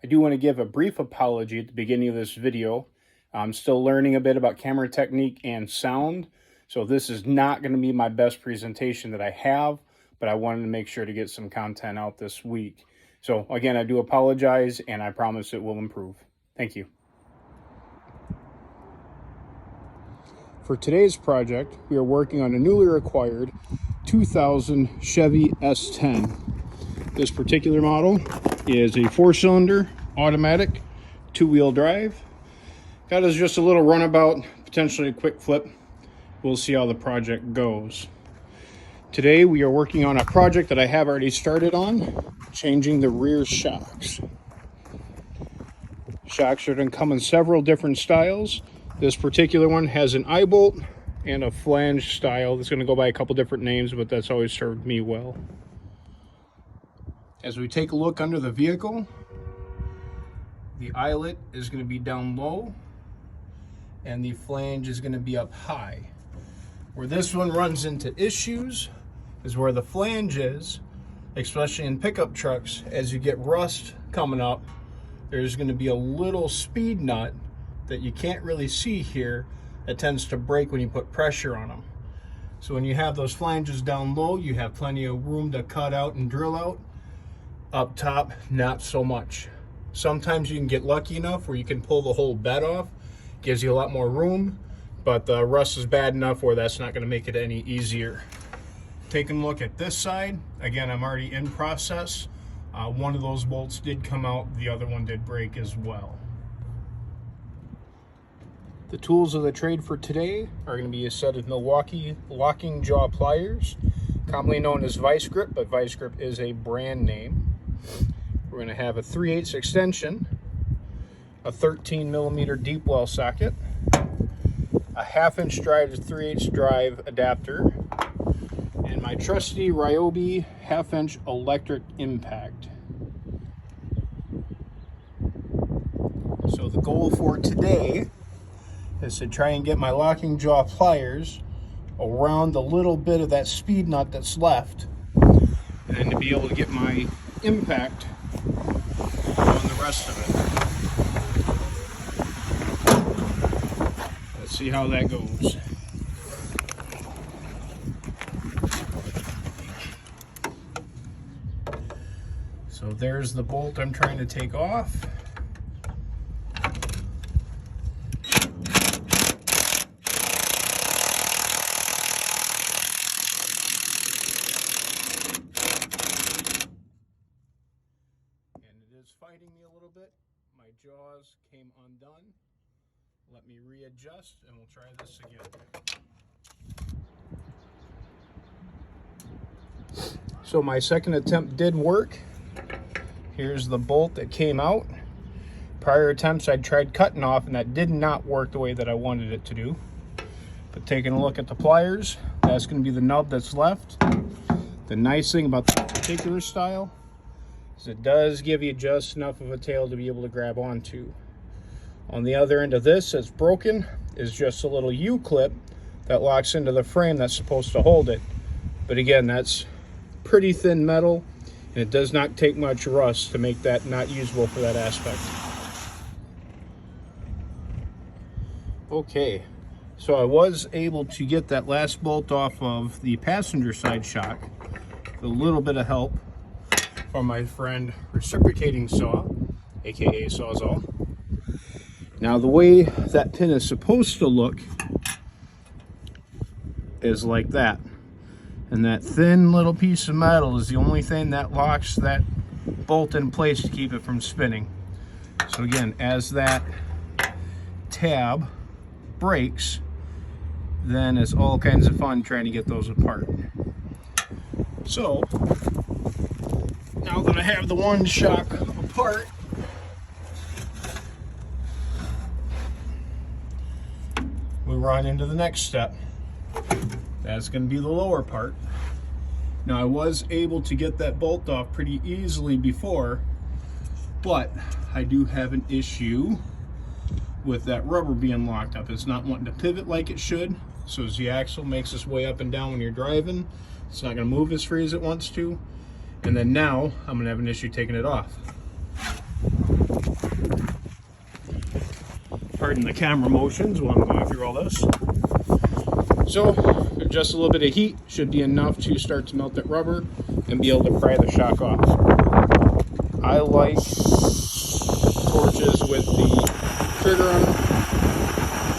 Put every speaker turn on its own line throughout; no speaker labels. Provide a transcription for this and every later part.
I do want to give a brief apology at the beginning of this video. I'm still learning a bit about camera technique and sound, so this is not going to be my best presentation that I have, but I wanted to make sure to get some content out this week. So again, I do apologize, and I promise it will improve. Thank you. For today's project, we are working on a newly acquired 2000 Chevy S10. This particular model is a 4-cylinder automatic 2-wheel drive. Got us just a little runabout, potentially a quick flip. We'll see how the project goes. Today we are working on a project that I have already started on, changing the rear shocks. Shocks are going to come in several different styles. This particular one has an eye bolt and a flange style. That's going to go by a couple different names, but that's always served me well. As we take a look under the vehicle, the eyelet is going to be down low and the flange is going to be up high. Where this one runs into issues is where the flange is, especially in pickup trucks. As you get rust coming up, there's going to be a little speed nut that you can't really see here that tends to break when you put pressure on them. So when you have those flanges down low, you have plenty of room to cut out and drill out. Up top, not so much. Sometimes you can get lucky enough where you can pull the whole bed off. Gives you a lot more room, but the rust is bad enough where that's not going to make it any easier. Taking a look at this side, again, I'm already in process. One of those bolts did come out, the other one did break as well. The tools of the trade for today are going to be a set of Milwaukee locking jaw pliers, commonly known as Vice Grip, but Vice Grip is a brand name. We're going to have a 3/8 extension, a 13mm deep well socket, a 1/2-inch drive to 3/8 drive adapter, and my trusty Ryobi 1/2-inch electric impact. So the goal for today is to try and get my locking jaw pliers around a little bit of that speed nut that's left, and then to be able to get my impact on the rest of it. Let's see how that goes. So there's the bolt I'm trying to take off. Fighting me a little bit. My jaws came undone. Let me readjust and we'll try this again. So my second attempt did work. Here's the bolt that came out. Prior attempts I tried cutting off and that did not work the way that I wanted it to do. But taking a look at the pliers, that's going to be the nub that's left. The nice thing about this particular style, it does give you just enough of a tail to be able to grab onto. On the other end of this that's broken is just a little U-clip that locks into the frame that's supposed to hold it. But again, that's pretty thin metal and it does not take much rust to make that not usable for that aspect. Okay, so I was able to get that last bolt off of the passenger side shock with a little bit of help from my friend Reciprocating Saw, aka Sawzall. Now the way that pin is supposed to look is like that, and that thin little piece of metal is the only thing that locks that bolt in place to keep it from spinning. So again, as that tab breaks, then it's all kinds of fun trying to get those apart. So now that I have the one shock apart, we run into the next step. That's going to be the lower part. Now I was able to get that bolt off pretty easily before, but I do have an issue with that rubber being locked up. It's not wanting to pivot like it should. So as the axle makes its way up and down when you're driving, it's not going to move as free as it wants to. And then now I'm going to have an issue taking it off. Pardon the camera motions while I'm going through all this. So, just a little bit of heat should be enough to start to melt that rubber and be able to pry the shock off. I like torches with the trigger on them.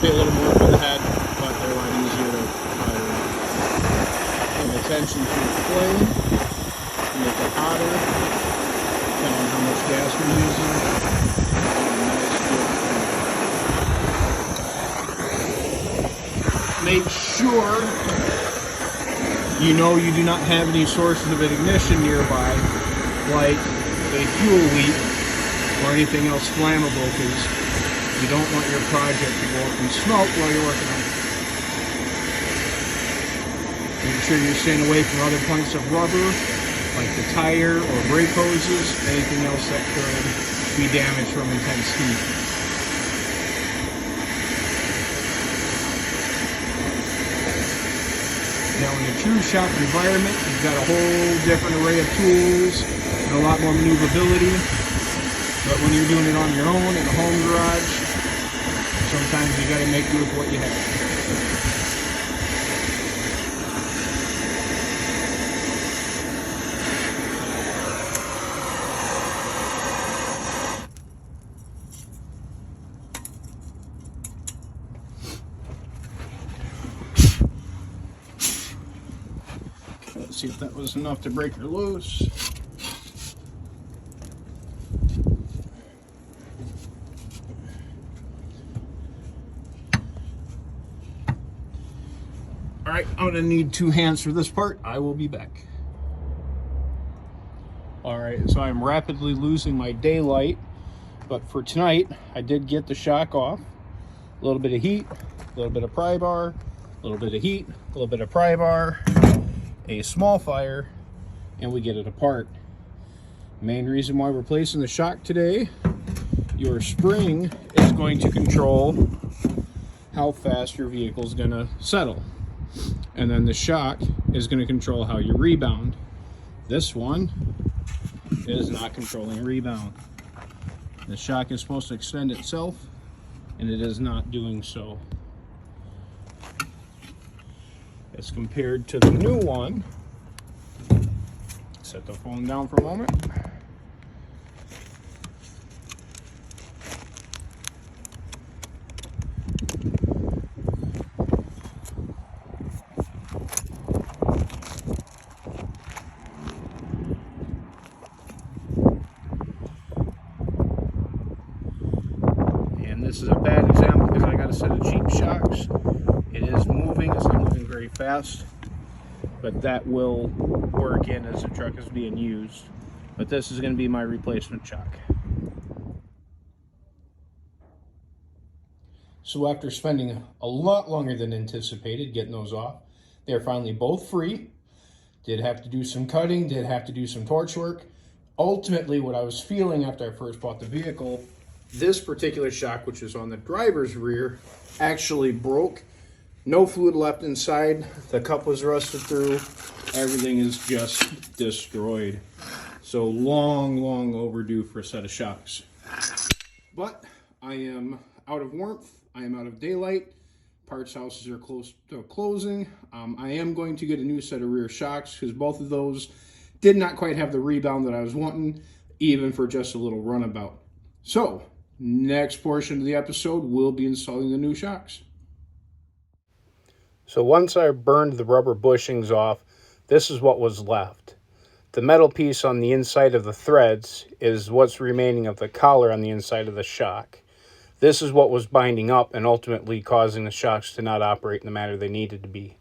Pay a little more for the head, but they're a lot easier to fire up. Pay attention to the flame, make it hotter, depending on how much gas we're using. Make sure you know you do not have any sources of ignition nearby, like a fuel leak or anything else flammable, because you don't want your project to go up in smoke while you're working on it. Make sure you're staying away from other points of rubber, like the tire or brake hoses, anything else that could be damaged from intense heat. Now, in a true shop environment, you've got a whole different array of tools and a lot more maneuverability. But when you're doing it on your own in a home garage, sometimes you got to make do with what you have. Let's see if that was enough to break her loose. All right, I'm gonna need 2 hands for this part. I will be back. All right, so I'm rapidly losing my daylight, but for tonight, I did get the shock off. A little bit of heat, a little bit of pry bar, a little bit of heat, a little bit of pry bar, a small fire, and we get it apart. Main reason why we're placing the shock today, your spring is going to control how fast your vehicle is going to settle, and then the shock is going to control how you rebound. This one is not controlling rebound. The shock is supposed to extend itself, and it is not doing so. As compared to the new one, set the phone down for a moment. And this is a bad example because I got a set of cheap shocks. It is moving, it's not moving very fast, but that will work in as the truck is being used. But this is going to be my replacement shock. So after spending a lot longer than anticipated getting those off, they're finally both free. Did have to do some cutting, did have to do some torch work. Ultimately, what I was feeling after I first bought the vehicle, this particular shock, which was on the driver's rear, actually broke. No fluid left inside. The cup was rusted through. Everything is just destroyed. So long overdue for a set of shocks. But I am out of warmth. I am out of daylight. Parts houses are close to closing. I am going to get a new set of rear shocks because both of those did not quite have the rebound that I was wanting, even for just a little runabout. So next portion of the episode, we'll be installing the new shocks. So once I burned the rubber bushings off, this is what was left. The metal piece on the inside of the threads is what's remaining of the collar on the inside of the shock. This is what was binding up and ultimately causing the shocks to not operate in the manner they needed to be.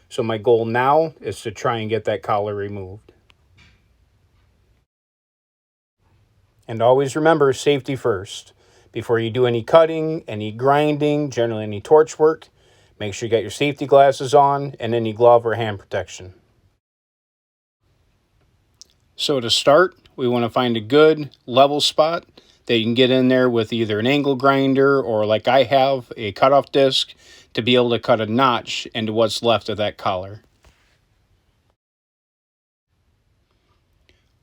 So my goal now is to try and get that collar removed. And always remember, safety first. Before you do any cutting, any grinding, generally any torch work, make sure you get your safety glasses on and any glove or hand protection. So to start, we want to find a good level spot that you can get in there with either an angle grinder or, like I have, a cutoff disc to be able to cut a notch into what's left of that collar.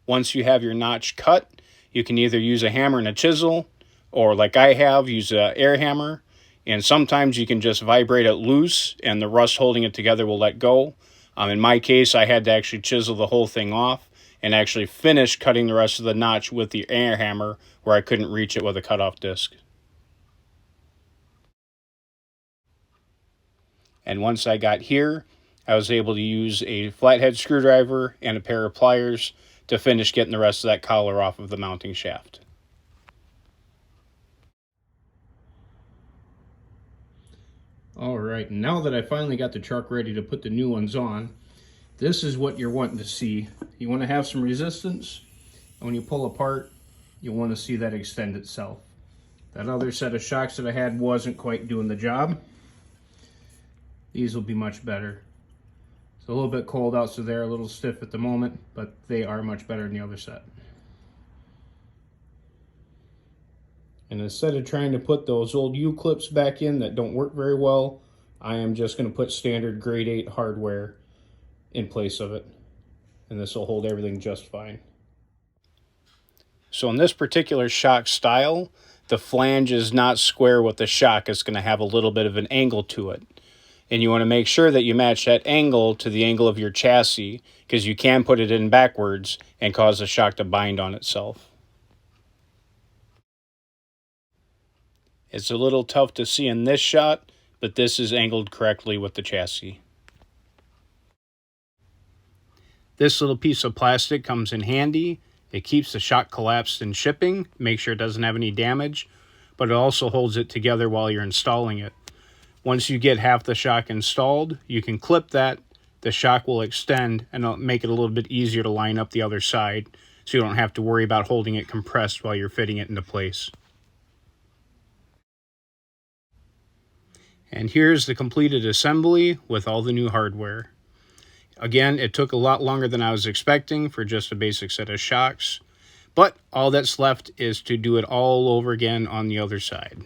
Once you have your notch cut,
You can either use a hammer and a chisel, or like I have, use an air hammer. And sometimes you can just vibrate it loose and the rust holding it together will let go. In my case, I had to actually chisel the whole thing off and actually finish cutting the rest of the notch with the air hammer where I couldn't reach it with a cutoff disc. And once I got here, I was able to use a flathead screwdriver and a pair of pliers to finish getting the rest of that collar off of the mounting shaft.
All right, now that I finally got the truck ready to put the new ones on, this is what you're wanting to see. You want to have some resistance. When you pull apart, you want to see that extend itself. That other set of shocks that I had wasn't quite doing the job. These will be much better. It's a little bit cold out, so they're a little stiff at the moment, but they are much better than the other set. And instead of trying to put those old U-clips back in that don't work very well, I am just going to put standard grade 8 hardware in place of it. And this will hold everything just fine.
So in this particular shock style, the flange is not square with the shock. It's going to have a little bit of an angle to it. And you want to make sure that you match that angle to the angle of your chassis, because you can put it in backwards and cause the shock to bind on itself. It's a little tough to see in this shot, but this is angled correctly with the chassis. This little piece of plastic comes in handy. It keeps the shock collapsed in shipping, make sure it doesn't have any damage, but it also holds it together while you're installing it. Once you get half the shock installed, you can clip that. The shock will extend and it'll make it a little bit easier to line up the other side, so you don't have to worry about holding it compressed while you're fitting it into place. And here's the completed assembly with all the new hardware. Again, it took a lot longer than I was expecting for just a basic set of shocks, but all that's left is to do it all over again on the other side.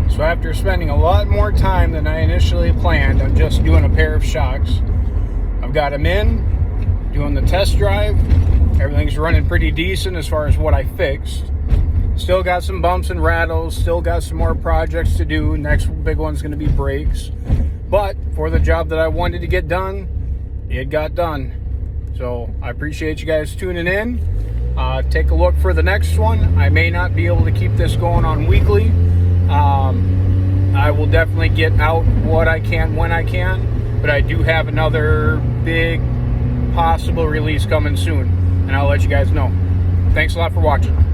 So after spending a lot more time than I initially planned on just doing a pair of shocks, I've got them in, doing the test drive. Everything's running pretty decent as far as what I fixed. Still got some bumps and rattles, still got some more projects to do. Next big one's going to be brakes. But for the job that I wanted to get done, it got done. So I appreciate you guys tuning in. Take a look for the next one. I may not be able to keep this going on weekly. I will definitely get out what I can when I can. But I do have another big possible release coming soon. And I'll let you guys know. Thanks a lot for watching.